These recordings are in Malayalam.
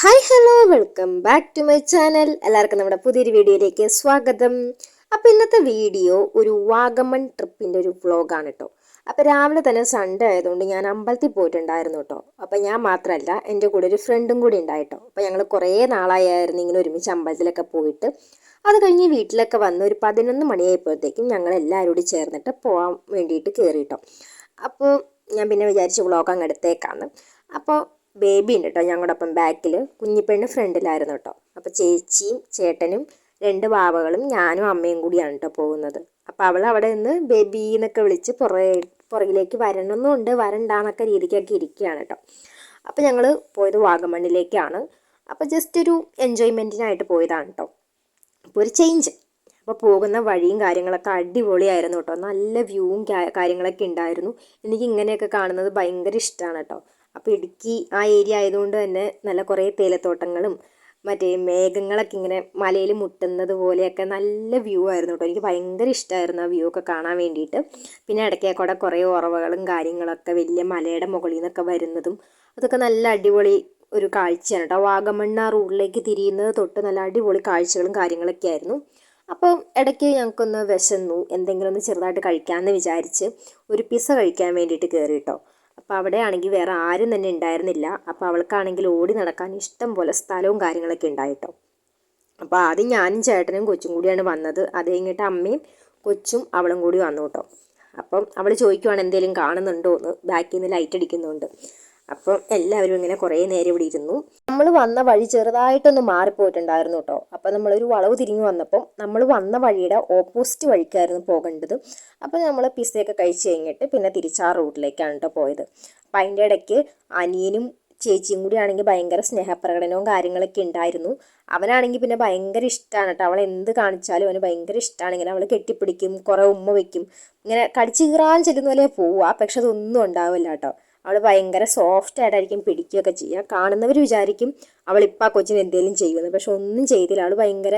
Hi hello welcome back to my channel. എല്ലാവർക്കും നമ്മുടെ പുതിയൊരു വീഡിയോയിലേക്ക് സ്വാഗതം. അപ്പോൾ ഇന്നത്തെ വീഡിയോ ഒരു വാഗമൺ ട്രിപ്പിൻ്റെ ഒരു വ്ളോഗാണ് കേട്ടോ. അപ്പോൾ രാവിലെ തന്നെ സൺഡേ ആയതുകൊണ്ട് ഞാൻ അമ്പലത്തിൽ പോയിട്ടുണ്ടായിരുന്നു കേട്ടോ. അപ്പോൾ ഞാൻ മാത്രമല്ല, എൻ്റെ കൂടെ ഒരു ഫ്രണ്ടും കൂടി ഉണ്ടായിട്ടോ. അപ്പോൾ ഞങ്ങൾ കുറേ നാളായിരുന്നു ഇങ്ങനെ ഒരുമിച്ച് അമ്പലത്തിലൊക്കെ പോയിട്ട്. അത് കഴിഞ്ഞ് വീട്ടിലൊക്കെ വന്ന് ഒരു 11 മണിയായപ്പോഴത്തേക്കും ഞങ്ങൾ എല്ലാവരും കൂടി ചേർന്നിട്ട് പോകാൻ വേണ്ടിയിട്ട് കയറിയിട്ടോ. അപ്പോൾ ഞാൻ പിന്നെ വിചാരിച്ച് വ്ളോഗ് അങ്ങ് എടുത്തേക്കാന്ന്. അപ്പോൾ ബേബി ഉണ്ട് കേട്ടോ ഞങ്ങളുടെ ഒപ്പം ബാക്കിൽ, കുഞ്ഞിപ്പെണ്ണ് ഫ്രണ്ടിലായിരുന്നു കേട്ടോ. അപ്പോൾ ചേച്ചിയും ചേട്ടനും 2 വാവകളും ഞാനും അമ്മയും കൂടിയാണ് കേട്ടോ പോകുന്നത്. അപ്പോൾ അവൾ അവിടെ നിന്ന് ബേബി എന്നൊക്കെ വിളിച്ച് പുറകിലേക്ക് വരണമെന്നുണ്ട്, വരണ്ടാന്നൊക്കെ രീതിക്കൊക്കെ ഇരിക്കുകയാണ് കേട്ടോ. അപ്പോൾ ഞങ്ങൾ പോയത് വാഗമണ്ണിലേക്കാണ്. അപ്പോൾ ജസ്റ്റ് ഒരു എൻജോയ്മെൻറ്റിനായിട്ട് പോയതാണ് കേട്ടോ. അപ്പോൾ ഒരു ചേഞ്ച്. അപ്പോൾ പോകുന്ന വഴിയും കാര്യങ്ങളൊക്കെ അടിപൊളിയായിരുന്നു കേട്ടോ. നല്ല വ്യൂവും കാര്യങ്ങളൊക്കെ ഉണ്ടായിരുന്നു. എനിക്ക് ഇങ്ങനെയൊക്കെ കാണുന്നത് ഭയങ്കര ഇഷ്ടമാണ് കേട്ടോ. അപ്പോൾ ഇടുക്കി ആ ഏരിയ ആയതുകൊണ്ട് തന്നെ നല്ല കുറേ തേയിലത്തോട്ടങ്ങളും മറ്റേ മേഘങ്ങളൊക്കെ ഇങ്ങനെ മലയിൽ മുട്ടുന്നത് പോലെയൊക്കെ നല്ല വ്യൂ ആയിരുന്നു കേട്ടോ. എനിക്ക് ഭയങ്കര ഇഷ്ടമായിരുന്നു ആ വ്യൂ ഒക്കെ കാണാൻ വേണ്ടിയിട്ട്. പിന്നെ ഇടയ്ക്കേക്കൂടെ കുറേ ഉറവകളും കാര്യങ്ങളൊക്കെ വലിയ മലയുടെ മുകളിൽ നിന്നൊക്കെ വരുന്നതും അതൊക്കെ നല്ല അടിപൊളി ഒരു കാഴ്ചയാണ് കേട്ടോ. വാഗമൺ ആ റൂട്ടിലേക്ക് തിരിയുന്നത് തൊട്ട് നല്ല അടിപൊളി കാഴ്ചകളും കാര്യങ്ങളൊക്കെ ആയിരുന്നു. അപ്പോൾ ഇടയ്ക്ക് ഞങ്ങൾക്കൊന്ന് വിശന്നു, എന്തെങ്കിലും ഒന്ന് ചെറുതായിട്ട് കഴിക്കാമെന്ന് വിചാരിച്ച് ഒരു പിസ്സ കഴിക്കാൻ വേണ്ടിയിട്ട് കയറി കേട്ടോ. അപ്പോൾ അവിടെ ആണെങ്കിൽ വേറെ ആരും തന്നെ ഉണ്ടായിരുന്നില്ല. അപ്പോൾ അവൾക്കാണെങ്കിൽ ഓടി നടക്കാൻ ഇഷ്ടം പോലെ സ്ഥലവും കാര്യങ്ങളൊക്കെ ഉണ്ടായിട്ടോ. അപ്പോൾ ആദ്യം ഞാനും ചേട്ടനും കൊച്ചും കൂടിയാണ് വന്നത്. അത് കഴിഞ്ഞിട്ട് അമ്മയും കൊച്ചും അവളും കൂടി വന്നു കേട്ടോ. അപ്പം അവൾ ചോദിക്കുവാണ് എന്തെങ്കിലും കാണുന്നുണ്ടോ എന്ന്, ബാക്കിൽ നിന്ന് ലൈറ്റ് അടിക്കുന്നുണ്ട്. അപ്പം എല്ലാവരും ഇങ്ങനെ കുറേ നേരം ഇവിടെ ഇരുന്നു. നമ്മൾ വന്ന വഴി ചെറുതായിട്ടൊന്ന് മാറിപ്പോയിട്ടുണ്ടായിരുന്നു കേട്ടോ. അപ്പം നമ്മളൊരു വളവ് തിരിഞ്ഞു വന്നപ്പം നമ്മൾ വന്ന വഴിയുടെ ഓപ്പോസിറ്റ് വഴിക്കായിരുന്നു പോകേണ്ടത്. അപ്പം നമ്മൾ പിസ്സയൊക്കെ കഴിച്ച് കഴിഞ്ഞിട്ട് പിന്നെ തിരിച്ചാ റൂട്ടിലേക്കാണ് കേട്ടോ പോയത്. അപ്പം അതിൻ്റെ ഇടയ്ക്ക് അനിയനും ചേച്ചിയും കൂടി ആണെങ്കിൽ ഭയങ്കര സ്നേഹപ്രകടനവും കാര്യങ്ങളൊക്കെ ഉണ്ടായിരുന്നു. അവനാണെങ്കിൽ പിന്നെ ഭയങ്കര ഇഷ്ടമാണ് കേട്ടോ. അവൾ എന്ത് കാണിച്ചാലും അവന് ഭയങ്കര ഇഷ്ടമാണ്. ഇങ്ങനെ അവൾ കെട്ടിപ്പിടിക്കും, കുറേ ഉമ്മ വയ്ക്കും, ഇങ്ങനെ കടിച്ചു കീറാൻ ചെല്ലുന്ന പോലെ പോവുക. പക്ഷെ അതൊന്നും ഉണ്ടാവില്ല കേട്ടോ. അവൾ ഭയങ്കര സോഫ്റ്റ് ആയിട്ടായിരിക്കും പിടിക്കുകയൊക്കെ ചെയ്യുക. കാണുന്നവർ വിചാരിക്കും അവളിപ്പോൾ ആ കൊച്ചിന് എന്തെങ്കിലും ചെയ്യുമെന്ന്, പക്ഷെ ഒന്നും ചെയ്തില്ല. അവൾ ഭയങ്കര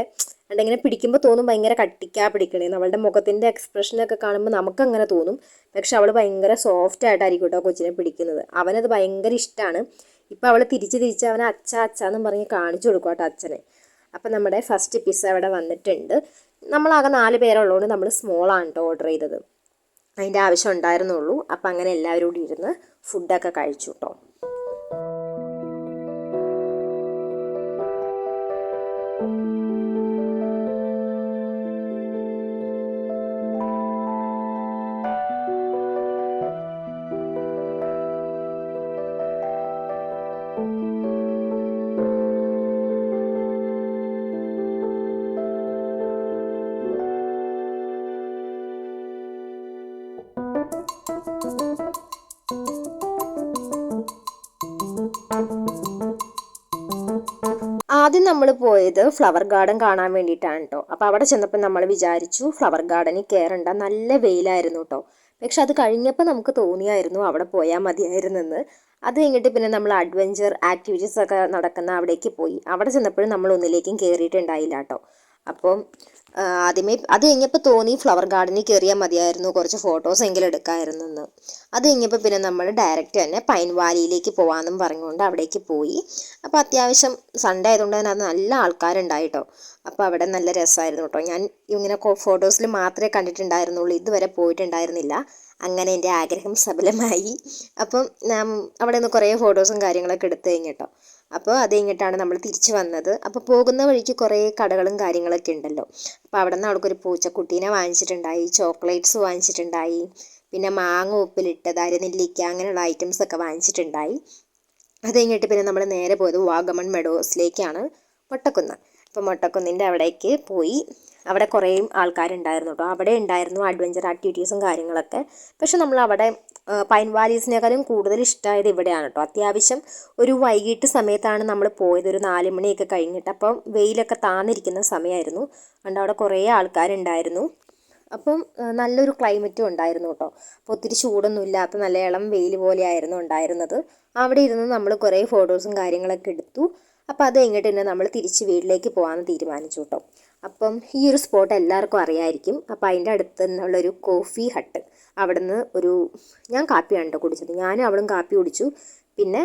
ഇങ്ങനെ പിടിക്കുമ്പോൾ തോന്നും ഭയങ്കര കട്ടിക്കാ പിടിക്കണേന്ന്. അവളുടെ മുഖത്തിൻ്റെ എക്സ്പ്രഷനൊക്കെ കാണുമ്പോൾ നമുക്കങ്ങനെ തോന്നും. പക്ഷെ അവൾ ഭയങ്കര സോഫ്റ്റ് ആയിട്ടായിരിക്കും കേട്ടോ കൊച്ചിനെ പിടിക്കുന്നത്. അവനത് ഭയങ്കര ഇഷ്ടമാണ്. ഇപ്പോൾ അവൾ തിരിച്ച് അവനെ അച്ഛാന്നും പറഞ്ഞ് കാണിച്ചു കൊടുക്കും കേട്ടോ അച്ഛനെ. അപ്പം നമ്മുടെ ഫസ്റ്റ് പിസ്സ അവിടെ വന്നിട്ടുണ്ട്. നമ്മളാകെ 4 പേരുള്ളതുകൊണ്ട് നമ്മൾ സ്മോളാണ് കേട്ടോ ഓർഡർ ചെയ്തത്. അതിൻ്റെ ആവശ്യം ഉണ്ടായിരുന്നുള്ളൂ. അപ്പം അങ്ങനെ എല്ലാവരും കൂടി ഇരുന്ന് ഫുഡൊക്കെ കഴിച്ചു കേട്ടോ. ആദ്യം നമ്മൾ പോയത് ഫ്ലവർ ഗാർഡൻ കാണാൻ വേണ്ടിയിട്ടാണ് കേട്ടോ. അപ്പോൾ അവിടെ ചെന്നപ്പോൾ നമ്മൾ വിചാരിച്ചു ഫ്ലവർ ഗാർഡനിൽ കയറണ്ട, നല്ല വെയിലായിരുന്നു കേട്ടോ. പക്ഷെ അത് കഴിഞ്ഞപ്പോൾ നമുക്ക് തോന്നിയായിരുന്നു അവിടെ പോയാൽ മതിയായിരുന്നെന്ന്. അത് കഴിഞ്ഞിട്ട് പിന്നെ നമ്മൾ അഡ്വഞ്ചർ ആക്ടിവിറ്റീസ് ഒക്കെ നടക്കുന്ന അവിടേക്ക് പോയി. അവിടെ ചെന്നപ്പോഴും നമ്മൾ ഒന്നിലേക്കും കയറിയിട്ടുണ്ടായില്ല കേട്ടോ. അപ്പം ആദ്യമേ അത് കഴിഞ്ഞപ്പോൾ തോന്നി ഫ്ലവർ ഗാർഡനിൽ കയറിയാൽ മതിയായിരുന്നു, കുറച്ച് ഫോട്ടോസ് എങ്കിലും എടുക്കാമായിരുന്നെന്ന്. അത് കഴിഞ്ഞപ്പോൾ പിന്നെ നമ്മൾ ഡയറക്റ്റ് തന്നെ പൈൻ വാലിയിലേക്ക് പോകാമെന്നും പറഞ്ഞുകൊണ്ട് അവിടേക്ക് പോയി. അപ്പോൾ അത്യാവശ്യം സൺഡേ ആയതുകൊണ്ട് തന്നെ അത് നല്ല ആൾക്കാരുണ്ടായിട്ടോ. അപ്പോൾ അവിടെ നല്ല രസമായിരുന്നു കേട്ടോ. ഞാൻ ഇങ്ങനെ ഫോട്ടോസിൽ മാത്രമേ കണ്ടിട്ടുണ്ടായിരുന്നുള്ളൂ, ഇതുവരെ പോയിട്ടുണ്ടായിരുന്നില്ല. അങ്ങനെ എൻ്റെ ആഗ്രഹം സഫലമായി. അപ്പം അവിടെ നിന്ന് കുറേ ഫോട്ടോസും കാര്യങ്ങളൊക്കെ എടുത്തു കഴിഞ്ഞിട്ടോ. അപ്പോൾ അത് കഴിഞ്ഞിട്ടാണ് നമ്മൾ തിരിച്ചു വന്നത്. അപ്പോൾ പോകുന്ന വഴിക്ക് കുറേ കടകളും കാര്യങ്ങളൊക്കെ ഉണ്ടല്ലോ. അപ്പോൾ അവിടെ നിന്ന് അവൾക്കൊരു പൂച്ചക്കുട്ടീനെ വാങ്ങിച്ചിട്ടുണ്ടായി, ചോക്ലേറ്റ്സ് വാങ്ങിച്ചിട്ടുണ്ടായി, പിന്നെ മാങ്ങ ഉപ്പിലിട്ടത്, അരനെല്ലിക്ക, അങ്ങനെയുള്ള ഐറ്റംസൊക്കെ വാങ്ങിച്ചിട്ടുണ്ടായി. അത് കഴിഞ്ഞിട്ട് പിന്നെ നമ്മൾ നേരെ പോയത് വാഗമൺ മെഡോസിലേക്കാണ്, മൊട്ടക്കുന്ന്. അപ്പോൾ മൊട്ടക്കുന്നിൻ്റെ അവിടേക്ക് പോയി. അവിടെ കുറേ ആൾക്കാരുണ്ടായിരുന്നു കേട്ടോ. അവിടെ ഉണ്ടായിരുന്നു അഡ്വഞ്ചർ ആക്ടിവിറ്റീസും കാര്യങ്ങളൊക്കെ. പക്ഷെ നമ്മൾ അവിടെ പൈൻ വാലീസിനേക്കാളും കൂടുതൽ ഇഷ്ടമായത് ഇവിടെയാണ് കേട്ടോ. അത്യാവശ്യം ഒരു വൈകിട്ട് സമയത്താണ് നമ്മൾ പോയത്, ഒരു 4 മണിയൊക്കെ കഴിഞ്ഞിട്ട്. അപ്പം വെയിലൊക്കെ താന്നിരിക്കുന്ന സമയമായിരുന്നു. അതുകൊണ്ട് അവിടെ കുറേ ആൾക്കാരുണ്ടായിരുന്നു. അപ്പം നല്ലൊരു ക്ലൈമറ്റും ഉണ്ടായിരുന്നു കേട്ടോ. അപ്പോൾ ഒത്തിരി ചൂടൊന്നും ഇല്ലാത്ത നല്ല ഇളം വെയിൽ പോലെയായിരുന്നു ഉണ്ടായിരുന്നത്. അവിടെ ഇരുന്ന് നമ്മൾ കുറേ ഫോട്ടോസും കാര്യങ്ങളൊക്കെ എടുത്തു. അപ്പോൾ അത് കഴിഞ്ഞിട്ട് തന്നെ നമ്മൾ തിരിച്ച് വീട്ടിലേക്ക് പോകാമെന്ന് തീരുമാനിച്ചു കേട്ടോ. അപ്പം ഈ ഒരു സ്പോട്ട് എല്ലാവർക്കും അറിയാമായിരിക്കും. അപ്പോൾ അതിൻ്റെ അടുത്ത് നിന്നുള്ളൊരു കോഫി ഹട്ട്, അവിടെ നിന്ന് ഞാൻ കാപ്പിയാണ് കേട്ടോ കുടിച്ചത്. ഞാനും അവളും കാപ്പി കുടിച്ചു. പിന്നെ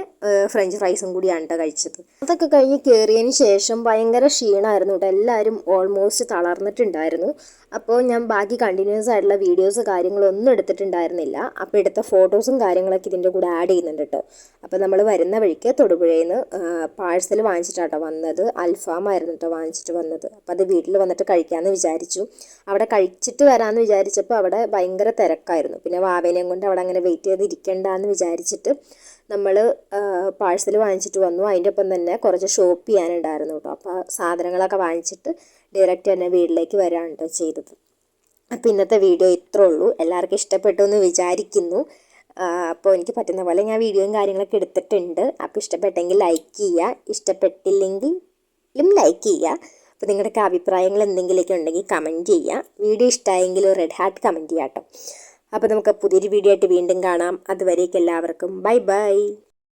ഫ്രഞ്ച് ഫ്രൈസും കൂടിയാണ് കേട്ടോ കഴിച്ചത്. അതൊക്കെ കഴിഞ്ഞ് കയറിയതിന് ശേഷം ഭയങ്കര ക്ഷീണമായിരുന്നു കേട്ടോ. എല്ലാവരും ഓൾമോസ്റ്റ് തളർന്നിട്ടുണ്ടായിരുന്നു. അപ്പോൾ ഞാൻ ബാക്കി കണ്ടിന്യൂസ് ആയിട്ടുള്ള വീഡിയോസ് കാര്യങ്ങളൊന്നും എടുത്തിട്ടുണ്ടായിരുന്നില്ല. അപ്പോൾ എടുത്ത ഫോട്ടോസും കാര്യങ്ങളൊക്കെ ഇതിൻ്റെ കൂടെ ആഡ് ചെയ്യുന്നുണ്ട് കേട്ടോ. അപ്പോൾ നമ്മൾ വരുന്ന വഴിക്ക് തൊടുപുഴയിൽ നിന്ന് പാഴ്സൽ വാങ്ങിച്ചിട്ടാട്ടോ വന്നത്. അൽഫാമായിരുന്നു കേട്ടോ വാങ്ങിച്ചിട്ട് വന്നത്. അപ്പോൾ അത് വീട്ടിൽ വന്നിട്ട് കഴിക്കാമെന്ന് വിചാരിച്ചു. അവിടെ കഴിച്ചിട്ട് വരാമെന്ന് വിചാരിച്ചപ്പോൾ അവിടെ ഭയങ്കര തിരക്കായിരുന്നു. പിന്നെ വാവേനെയും കൊണ്ട് അവിടെ അങ്ങനെ വെയിറ്റ് ചെയ്തിരിക്കണ്ടെന്ന് വിചാരിച്ചിട്ട് നമ്മൾ പാഴ്സൽ വാങ്ങിച്ചിട്ട് വന്നു. അതിൻ്റെ ഒപ്പം തന്നെ കുറച്ച് ഷോപ്പ് ചെയ്യാനുണ്ടായിരുന്നു കേട്ടോ. അപ്പോൾ സാധനങ്ങളൊക്കെ വാങ്ങിച്ചിട്ട് ഡയറക്റ്റ് തന്നെ വീട്ടിലേക്ക് വരാണ് കേട്ടോ ചെയ്തത്. അപ്പോൾ ഇന്നത്തെ വീഡിയോ ഇത്രേ ഉള്ളൂ. എല്ലാവർക്കും ഇഷ്ടപ്പെട്ടു എന്ന് വിചാരിക്കുന്നു. അപ്പോൾ എനിക്ക് പറ്റുന്ന പോലെ ഞാൻ വീഡിയോയും കാര്യങ്ങളൊക്കെ എടുത്തിട്ടുണ്ട്. അപ്പോൾ ഇഷ്ടപ്പെട്ടെങ്കിൽ ലൈക്ക് ചെയ്യുക, ഇഷ്ടപ്പെട്ടില്ലെങ്കിലും ലൈക്ക് ചെയ്യുക. അപ്പോൾ നിങ്ങളുടെയൊക്കെ അഭിപ്രായങ്ങൾ എന്തെങ്കിലുമൊക്കെ ഉണ്ടെങ്കിൽ കമൻറ്റ് ചെയ്യുക. വീഡിയോ ഇഷ്ടമായെങ്കിൽ ഒരു റെഡ് ഹാർട്ട് കമൻറ്റ് ചെയ്യാം കേട്ടോ. അപ്പോൾ നമുക്ക് പുതിയൊരു വീഡിയോ ആയിട്ട് വീണ്ടും കാണാം. അതുവരേക്കും എല്ലാവർക്കും ബൈ ബൈ.